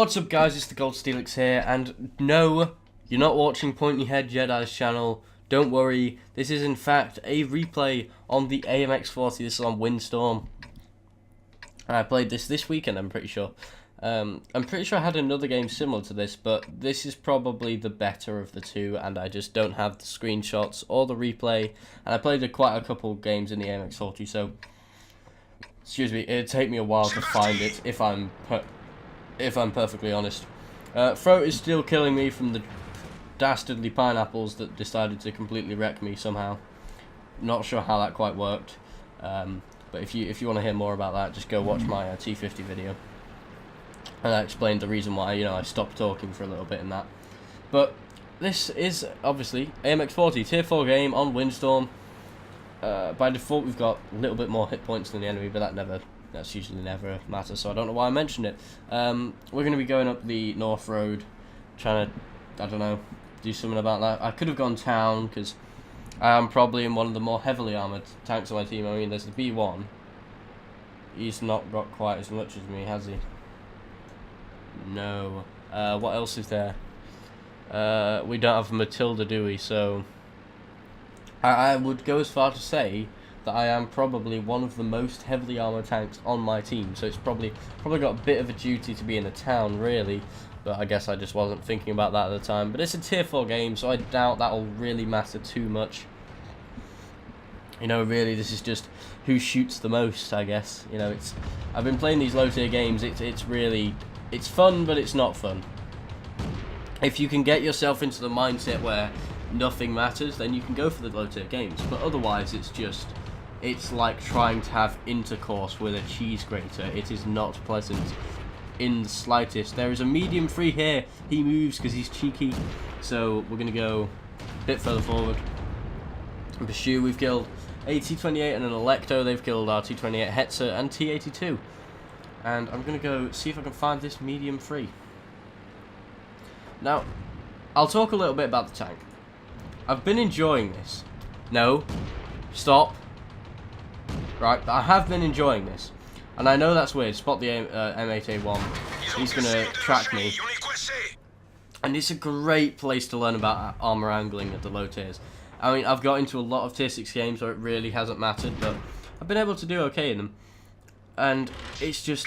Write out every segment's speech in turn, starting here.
What's up guys, it's the Gold Steelix here, and no, you're not watching Pointy Head Jedi's channel. Don't worry, this is in fact a replay on the AMX 40, this is on Windstorm. And I played this weekend, I'm pretty sure. I'm pretty sure I had another game similar to this, but this is probably the better of the two, and I just don't have the screenshots or the replay. And I played quite a couple games in the AMX 40, so excuse me, it'd take me a while to find it if I'm perfectly honest. Throat is still killing me from the dastardly pineapples that decided to completely wreck me somehow. Not sure how that quite worked, but if you want to hear more about that, just go watch my T50 video, and I explained the reason why I stopped talking for a little bit in that. But this is obviously AMX 40 Tier 4 game on Windstorm. By default, we've got a little bit more hit points than the enemy, but that's usually never matters, so I don't know why I mentioned it. We're going to be going up the North Road, trying to, I don't know, do something about that. I could have gone town, because I am probably in one of the more heavily armoured tanks on my team. I mean, there's the B1. He's not got quite as much as me, has he? No. What else is there? We don't have Matilda, do we? So I would go as far to say that I am probably one of the most heavily armoured tanks on my team, so it's probably got a bit of a duty to be in the town, really, but I guess I just wasn't thinking about that at the time. But it's a Tier 4 game, so I doubt that'll really matter too much. Really, this is just who shoots the most, I guess. I've been playing these low tier games, it's fun, but it's not fun. If you can get yourself into the mindset where nothing matters, then you can go for the low tier games, but otherwise it's like trying to have intercourse with a cheese grater. It is not pleasant in the slightest. There is a medium free here. He moves because he's cheeky, so we're going to go a bit further forward and pursue. We've killed a T28 and an Electo. They've killed our T28 Hetzer and T82, and I'm going to go see if I can find this medium free. Now, I'll talk a little bit about the tank. I've been enjoying this. No, stop. Right, I have been enjoying this, and I know that's weird. Spot the M8A1. He's gonna track me, and it's a great place to learn about armor angling at the low tiers. I mean, I've got into a lot of tier 6 games where it really hasn't mattered, but I've been able to do okay in them, and it's just,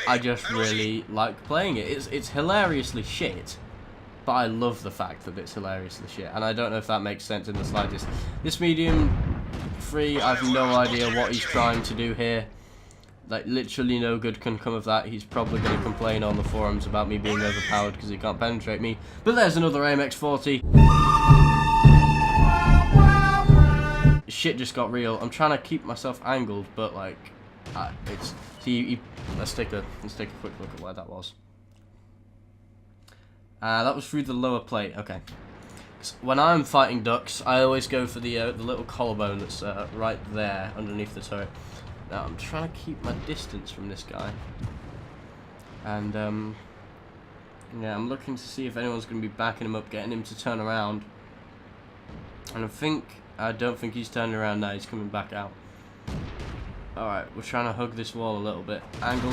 I just really like playing it. It's hilariously shit, but I love the fact that it's hilariously shit, and I don't know if that makes sense in the slightest. This medium free, I have no idea what he's trying to do here. Like, literally no good can come of that. He's probably going to complain on the forums about me being overpowered because he can't penetrate me. But there's another AMX 40. Shit just got real. I'm trying to keep myself angled, but like, let's take a quick look at where that was. That was through the lower plate. Okay. When I'm fighting ducks, I always go for the little collarbone that's right there underneath the turret. Now I'm trying to keep my distance from this guy, and yeah, I'm looking to see if anyone's going to be backing him up, getting him to turn around. And I don't think he's turning around now. He's coming back out. All right, we're trying to hug this wall a little bit. Angle,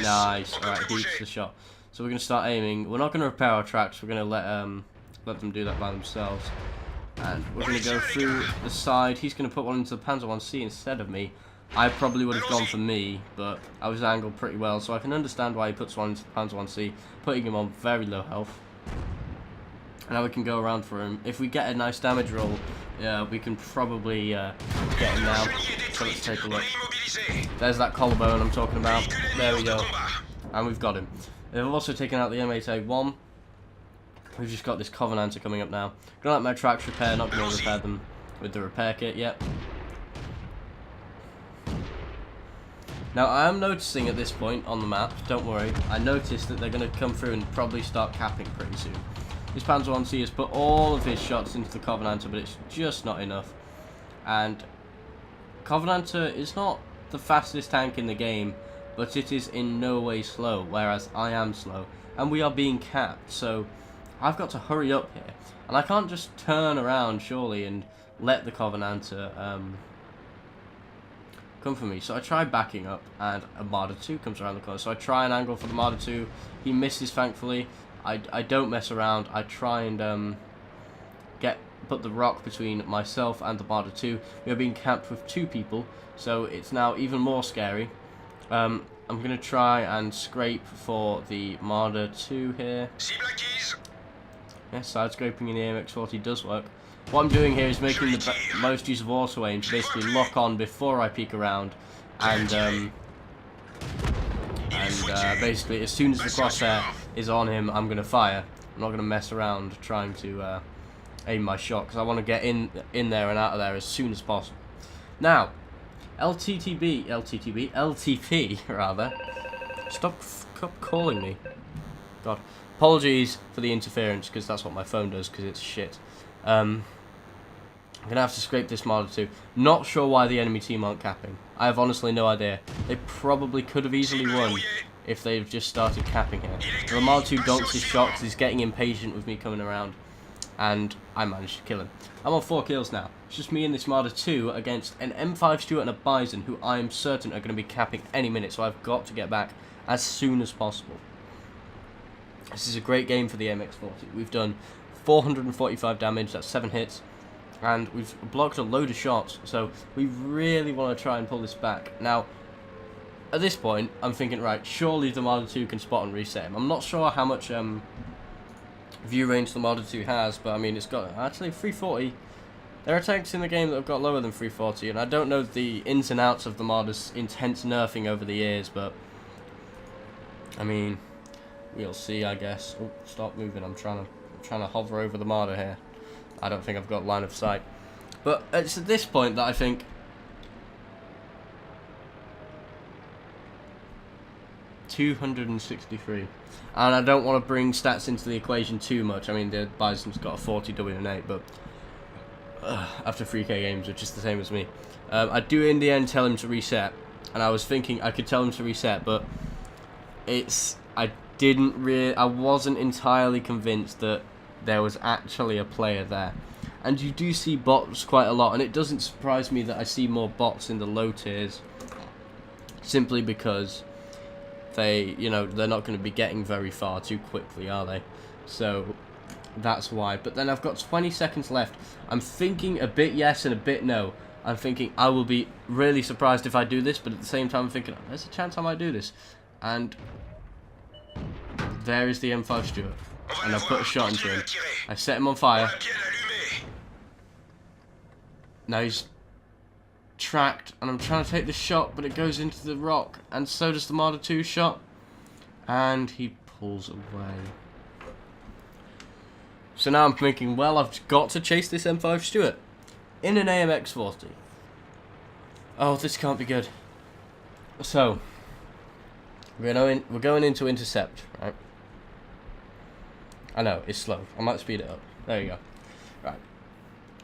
nice. All right, heats the shot. So we're going to start aiming. We're not going to repair our tracks. We're going to let them do that by themselves. And we're going to go through the side. He's going to put one into the Panzer 1C instead of me. I probably would have gone for me, but I was angled pretty well, so I can understand why he puts one into the Panzer 1C, putting him on very low health. And now we can go around for him. If we get a nice damage roll, yeah, we can probably get him now. So let's take a look. There's that collarbone I'm talking about. There we go. And we've got him. They've also taken out the M8A1. We've just got this Covenanter coming up now. Gonna let my tracks repair, not gonna repair them with the repair kit yet. Now I am noticing at this point on the map, don't worry, I noticed that they're gonna come through and probably start capping pretty soon. This Panzer 1C has put all of his shots into the Covenanter, but it's just not enough. And Covenanter is not the fastest tank in the game, but it is in no way slow, whereas I am slow, and we are being capped, so I've got to hurry up here, and I can't just turn around surely and let the Covenanter come for me. So I try backing up, and a Marder 2 comes around the corner. So I try an angle for the Marder 2. He misses, thankfully. I don't mess around. I try and put the rock between myself and the Marder 2. We are being camped with 2 people, so it's now even more scary. I'm going to try and scrape for the Marder 2 here. Yeah, side scraping in the AMX 40 does work. What I'm doing here is making the most use of auto aim to basically lock on before I peek around, and basically as soon as the crosshair is on him, I'm going to fire. I'm not going to mess around trying to aim my shot, because I want to get in there and out of there as soon as possible. Now, LTP rather. Stop calling me. God. Apologies for the interference, because that's what my phone does, because it's shit. I'm going to have to scrape this Marder 2. Not sure why the enemy team aren't capping. I have honestly no idea. They probably could have easily won if they've just started capping here. The Marder 2 donks his shot because he's getting impatient with me coming around. And I managed to kill him. I'm on 4 kills now. It's just me and this Marder 2 against an M5 Stuart and a Bison, who I am certain are going to be capping any minute. So I've got to get back as soon as possible. This is a great game for the AMX-40. We've done 445 damage, that's 7 hits, and we've blocked a load of shots, so we really want to try and pull this back. Now, at this point, I'm thinking, right, surely the Marder 2 can spot and reset him. I'm not sure how much view range the Marder 2 has, but I mean, it's got actually 340. There are tanks in the game that have got lower than 340, and I don't know the ins and outs of the Marder's intense nerfing over the years, but I mean, we'll see, I guess. Oh, stop moving. I'm trying to hover over the Marder here. I don't think I've got line of sight. But it's at this point that I think $263. And I don't want to bring stats into the equation too much. I mean, the Bison's got a 40 W8, but after 3k games, which is the same as me. I do in the end tell him to reset, and I was thinking I could tell him to reset, but I wasn't entirely convinced that there was actually a player there. And you do see bots quite a lot, and it doesn't surprise me that I see more bots in the low tiers, simply because they're not going to be getting very far too quickly, are they? So that's why. But then I've got 20 seconds left. I'm thinking a bit yes and a bit no. I'm thinking I will be really surprised if I do this, but at the same time I'm thinking there's a chance I might do this. And there is the M5 Stuart, and I've put a shot into him. I set him on fire. Now he's tracked, and I'm trying to take the shot, but it goes into the rock, and so does the Marder 2 shot, and he pulls away. So now I'm thinking, well, I've got to chase this M5 Stuart in an AMX 40. Oh, this can't be good. So we're going into intercept, right? I know, it's slow. I might speed it up. There you go. Right.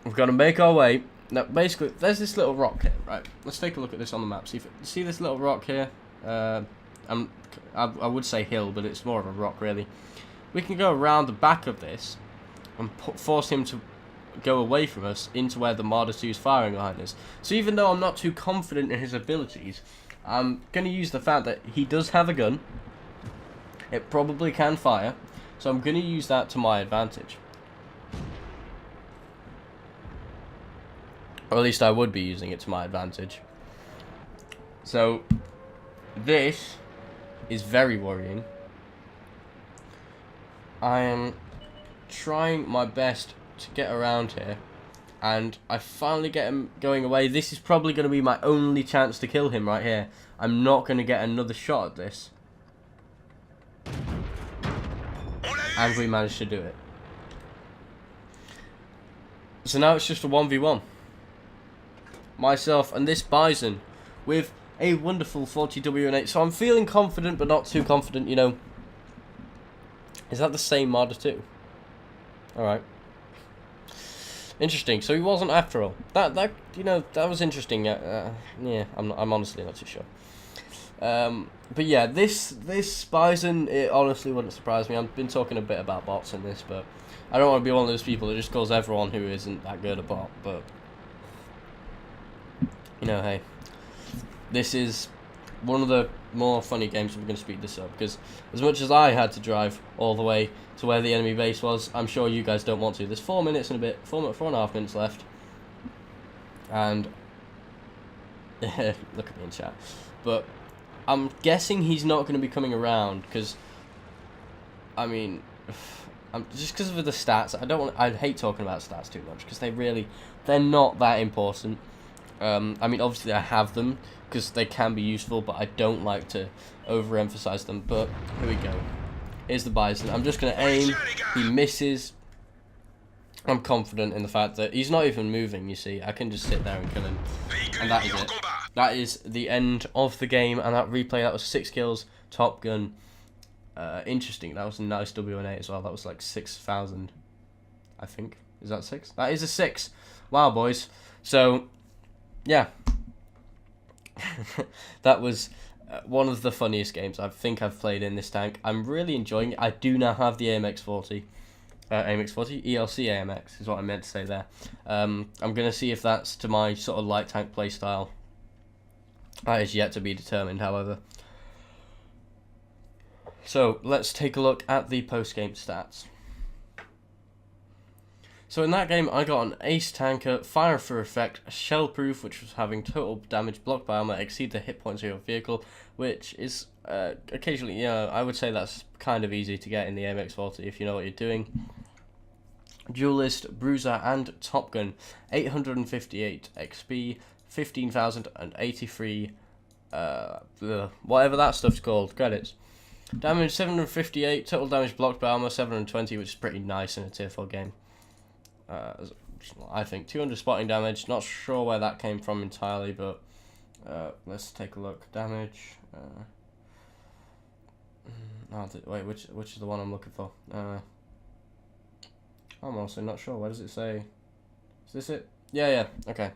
We've got to make our way. Now, basically, there's this little rock here, right? Let's take a look at this on the map. See this little rock here? I would say hill, but it's more of a rock, really. We can go around the back of this and force him to go away from us into where the Marder 2 is firing behind us. So even though I'm not too confident in his abilities, I'm going to use the fact that he does have a gun. It probably can fire. So I'm going to use that to my advantage. Or at least I would be using it to my advantage. So this is very worrying. I am trying my best to get around here, and I finally get him going away. This is probably going to be my only chance to kill him right here. I'm not going to get another shot at this. And we managed to do it. So now it's just a 1v1. Myself and this Bison with a wonderful 40W8. So I'm feeling confident, but not too confident, you know. Is that the same Marder 2? Alright. Interesting. So he wasn't after all. That was interesting. Yeah, I'm honestly not too sure. But yeah, this Bison, it honestly wouldn't surprise me. I've been talking a bit about bots in this, but I don't want to be one of those people that just calls everyone who isn't that good a bot. But you know, hey, this is one of the more funny games. We're going to speed this up because as much as I had to drive all the way to where the enemy base was, I'm sure you guys don't want to. There's 4 minutes and a bit, 4.5 minutes left, and look at me in chat. But I'm guessing he's not going to be coming around because, I mean, just because of the stats. I hate talking about stats too much because they're not that important. I mean, obviously I have them because they can be useful, but I don't like to overemphasize them. But here we go. Here's the Bison. I'm just going to aim. He misses. I'm confident in the fact that he's not even moving, you see. I can just sit there and kill him. And that is it. That is the end of the game. And that replay, that was 6 kills. Top Gun. Interesting. That was a nice WNA as well. That was like 6,000, I think. Is that 6? That is a 6. Wow, boys. So, yeah. That was one of the funniest games I think I've played in this tank. I'm really enjoying it. I do now have the AMX 40. AMX 40? ELC AMX is what I meant to say there. I'm going to see if that's to my sort of light tank playstyle. That is yet to be determined, however. So, let's take a look at the post-game stats. So in that game, I got an ace tanker, fire for effect, shell proof, which was having total damage blocked by armor exceed the hit points of your vehicle, which is occasionally, yeah, I would say that's kind of easy to get in the AMX 40 if you know what you're doing. Duelist, Bruiser, and Top Gun, 858 XP, 15,083, whatever that stuff's called, credits. Damage 758, total damage blocked by armor 720, which is pretty nice in a tier 4 game. I think 200 spotting damage. Not sure where that came from entirely, but let's take a look. Damage. Wait, which is the one I'm looking for? I'm also not sure. Where does it say? Is this it? Yeah. Okay.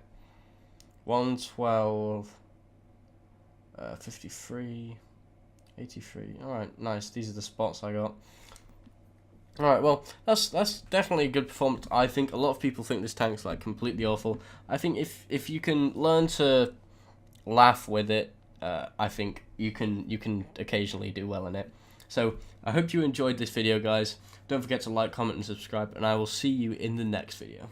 112. 53. 83. All right, nice. These are the spots I got. Alright, well, that's definitely a good performance. I think a lot of people think this tank's like completely awful. I think if you can learn to laugh with it, I think you can occasionally do well in it. So, I hope you enjoyed this video, guys. Don't forget to like, comment, and subscribe, and I will see you in the next video.